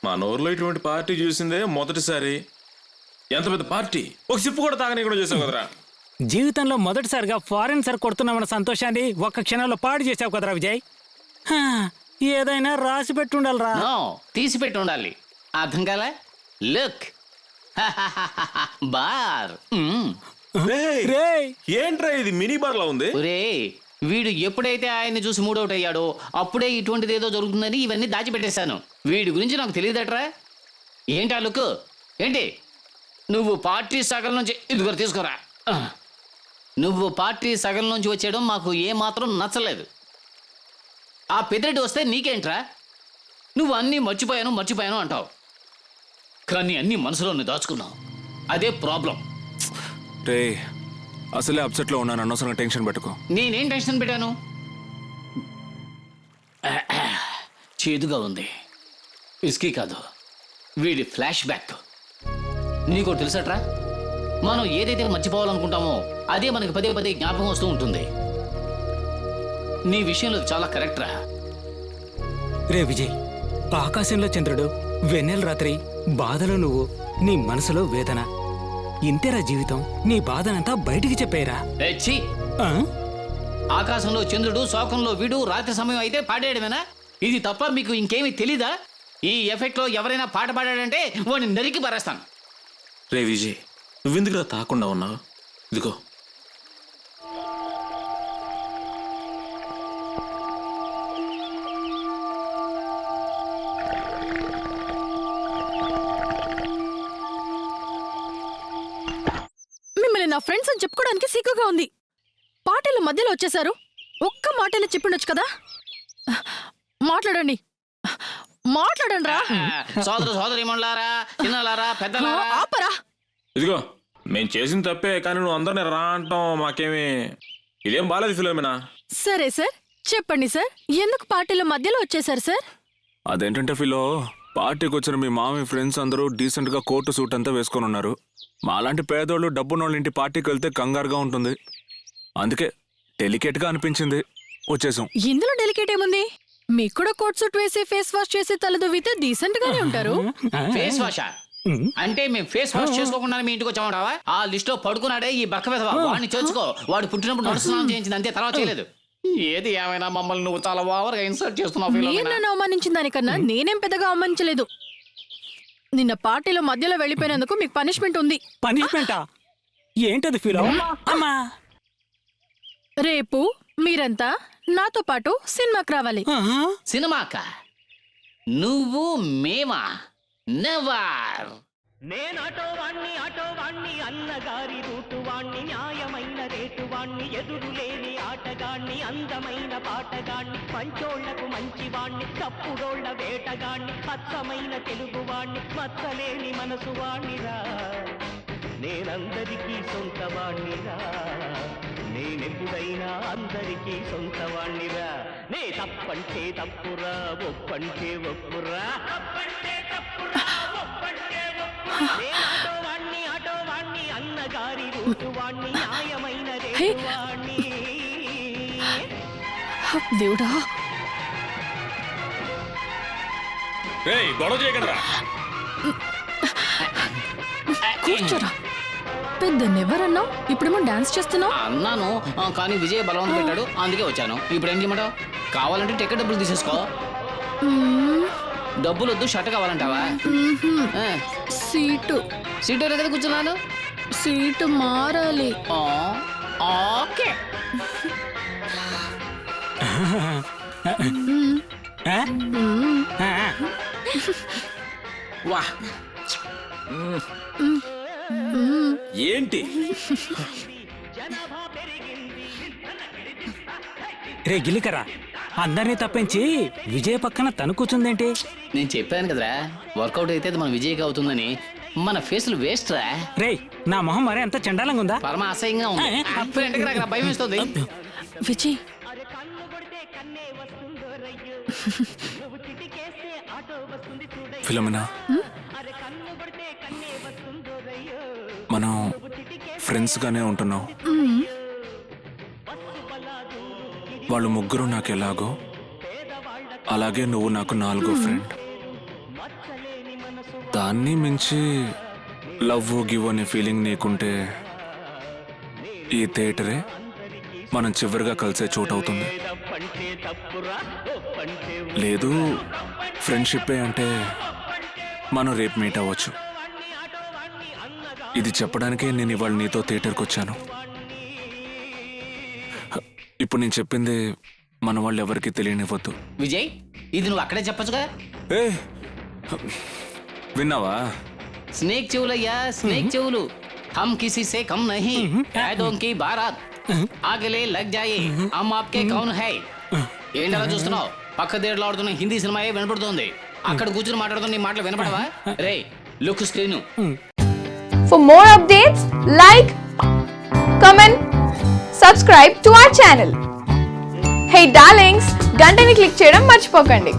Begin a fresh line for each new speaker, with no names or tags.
మా నోరులో ఇటువంటి పార్టీ చూసిందే మొదటిసారి. ఎంత పెద్ద పార్టీ, ఒక సిప్పు కూడా తాగని కూడా చేసావు కదరా.
జీవితంలో మొదటిసారిగా ఫారెన్ సార్ కొడుతున్నామన్న సంతోషాన్ని ఒక్క క్షణంలో పాడు చేసావు కదరా విజయ్. హా, ఏదైనా రాసి పెట్టుండాలరా.
తీసి పెట్టి ఉండాలి. అర్థం కాలే? Look bar.
రేయ్, ఏంట్రా ఇది మినీ బార్ లా ఉంది?
ఒరే, వీడు ఎప్పుడైతే ఆయన్ని చూసి మూడౌట్ అయ్యాడో అప్పుడే ఇటువంటిది ఏదో జరుగుతుందని ఇవన్నీ దాచిపెట్టేశాను. వీడి గురించి నాకు తెలియదట్రా. ఏంటా లుక్? ఏంటి నువ్వు పార్టీ సగం నుంచి ఇదిగో తీసుకోరా. నువ్వు పార్టీ సగం నుంచి వచ్చేయడం మాకు ఏమాత్రం నచ్చలేదు. ఆ పెద్దరెడ్డి వస్తే నీకేంట్రా? నువ్వు అన్నీ మర్చిపోయాను అంటావు, కానీ అన్నీ మనసులోనే దాచుకున్నావు. అదే ప్రాబ్లం.
రే, అసలే అప్సెట్ లో ఉన్నాను, అనవసరంగా టెన్షన్ పెట్టుకో.
నేనేం టెన్షన్ పెట్టాను? చేదుగా ఉంది. విస్కీ కాదు, వీడి ఫ్లాష్ బ్యాక్. నీకు తెలుసట్రా, మనం ఏదైతే మర్చిపోవాలనుకుంటామో అదే మనకి పదే పదే జ్ఞాపకం వస్తూ ఉంటుంది. నీ విషయంలో చాలా కరెక్ట్ రా.
రే విజయ్, ఆకాశంలో చంద్రుడు, వెన్నెల రాత్రి, బాధలో నువ్వు, నీ మనసులో వేదన. ఇంతేరా జీవితం. నీ బాధనంతా బయటికి చెప్పేరా.
ఆకాశంలో చంద్రుడు, శోకంలో వీడు, రాత్రి సమయం అయితే పాడేయడమేనా? ఇది తప్ప మీకు ఇంకేమీ తెలీదా? ఈ ఎఫెక్ట్ లో ఎవరైనా పాట పాడాడంటే వాడిని నరికి పారేస్తాను.
రే విజయ్, నువ్వెందుకురా తాకుండా ఉన్నావు? ఇదిగో.
మిమ్మల్ని నా ఫ్రెండ్స్ అని చెప్పుకోవడానికి సిగ్గుగా ఉంది. పార్టీల మధ్యలో వచ్చేసారు. ఒక్క మాటైనా చెప్పిండొచ్చు కదా. మాట్లాడండి రా.
సోదరీమణులారా, చిన్నలారా, పెద్దలారా,
ఆపరా.
ఇదిగో, మేము చేసిన తప్పే, కానీ నువ్వు అందరిని రా అంటాం మాకేమి ఇదేం బాలేదు ఫిలోమినా.
సరే సార్, చెప్పండి సార్, ఎందుకు పార్టీల మధ్యలో వచ్చేసారు సార్?
అదేంటంటే ఫిలో, పార్టీకి వచ్చిన మీ మామి ఫ్రెండ్స్ అందరూ డీసెంట్ గా కోటు సూట్ అంతా వేసుకొని ఉన్నారు. మాలాంటి పేదోళ్ళు డబ్బున్నోళ్ళ ఇంటి పార్టీకి వెళ్తే కంగారుగా ఉంటుంది. అందుకే డెలికేట్ గా అనిపించింది, వచ్చేసాం.
ఇందులో డెలికేట్ ఏముంది? మీకు కూడా కోట్ సూట్ వేసి ఫేస్ వాష్ చేసి తలదువ్వితే డీసెంట్ గానే ఉంటారు.
ఫేస్ వాషా అంటే మేము ఫేస్ వాష్ చేసుకోకుండా మీ ఇంటికి వచ్చామంటావా? ఆ లిస్ట్ లో పడుకున్నాడే ఈ బక్క విధవ, వాడిని చేర్చుకో. వాడు పుట్టినప్పుడు నడుస్తున్నాం చేయించింది అంతే, తర్వాత చేయలేదు. ఏది ఏమైనా మమ్మల్ని నువ్వు చాలా ఓవర్గా ఇన్సల్ట్ చేస్తున్నావు.
మీరు నన్ను అవమానించిన దానికన్నా నేనేం పెద్దగా అవమానించలేదు. నిన్న పార్టీలో మధ్యలో వెళ్ళిపోయినందుకు మీకు పనిష్మెంట్ ఉంది.
పనిష్మెంటా? ఏంటది ఫిలో? అమ్మా,
రేపు మీరంతా నాతో పాటు సినిమాకి రావాలి.
సినిమాకా? నువ్వు మేమా? నెవర్.
నేను ఆటోవాణ్ణి అన్నగారి రూటు వాణ్ణి, న్యాయమైన రేటు వాణ్ణి, ఎదురులేని ఆటగాణ్ణి, అందమైన పాటగాణ్ణి, మంచోళ్లకు మంచివాణ్ణి, తప్పుడోళ్ల వేటగాణ్ణి, అచ్చమైన తెలుగువాణ్ణి, మచ్చలేని మనసు వాణ్ణిరా. నేనందరికీ సొంతవాణ్ణిరా, నేనెప్పుడైనా అందరికీ సొంతవాణ్ణిరా. నే తప్పంటే తప్పురా, ఒప్పంటే ఒప్పురా. ఆటోవాణ్ణి అన్నగారి రూటు వాణ్ణి, న్యాయమైన రేటు వాణ్ణి.
దేవుడా,
గొడవ చేయకండి.
కూర్చోరా. పెద్ద నెవరన్నావు, ఇప్పుడేమో డాన్స్ చేస్తున్నావు.
అన్నాను, కానీ విజయ్ బలవంత పెట్టాడు, అందుకే వచ్చాను. ఇప్పుడు ఏం చేయమంటావు? కావాలంటే టికెట్ డబ్బులు తీసేసుకో. డబ్బులు వద్దు, షర్ట్ కావాలంటావా?
సీటు
దగ్గర కూర్చున్నాను.
సీటు మారాలి.
ఓకే.
వా, ఏంటి?
రే గిల్లికరా, అందరినీ తప్పించి విజయ్ పక్కన తను కూర్చుందేంటి?
నేను చెప్పాను కదరా, వర్కౌట్ అయితే అది మన విజయ్కి అవుతుందని. మన ఫేసులు వేస్ట్ రా.
రే, నా మొహం మరే అంత చండాలంగా ఉందా?
పరమ అసహ్యంగా ఉంది. భయం వేస్తుంది.
విజయ్,
ఫిలోమినా, మనం ఫ్రెండ్స్ గానే ఉంటున్నాం. వాళ్ళు ముగ్గురు నాకు ఎలాగో, అలాగే నువ్వు నాకు 4వ ఫ్రెండ్. దాన్ని మించి లవ్ గివ్ అనే ఫీలింగ్ నీకుంటే ఈ థియేటరే మనం చివరిగా కలిసే చోటు అవుతుంది. లేదు ఫ్రెండ్షిప్పే అంటే మనం రేపు మీట్ అవ్వచ్చు. ఇది చెప్పడానికే నేను ఇవాళ నీతో థియేటర్కి వచ్చాను. ఇప్పుడు నేను చెప్పింది మన వాళ్ళు ఎవరికి తెలియనివ్వద్దు.
విజయ్, ఇది నువ్వు అక్కడే చెప్పొచ్చుగా.
ఏ విన్నావా?
స్నేక్ చెవులయ్యా, స్నేక్ చెవులు. हम किसी से कम नहीं, कैदों की बारात आगले लग जाए, हम आपके कौन है. ఏంటలా చూస్తున్నావు? పక్క థియేటర్లో ఆడుతున్న హిందీ సినిమాయే వినపడుతోంది. అక్కడ కూర్చుని మాట్లాడుతున్న నీ మాటలు వినపడవా? రే look screen.
For more updates, like, comment, subscribe to our channel. Hey darlings, గంటని click చేయడం మర్చిపోకండి.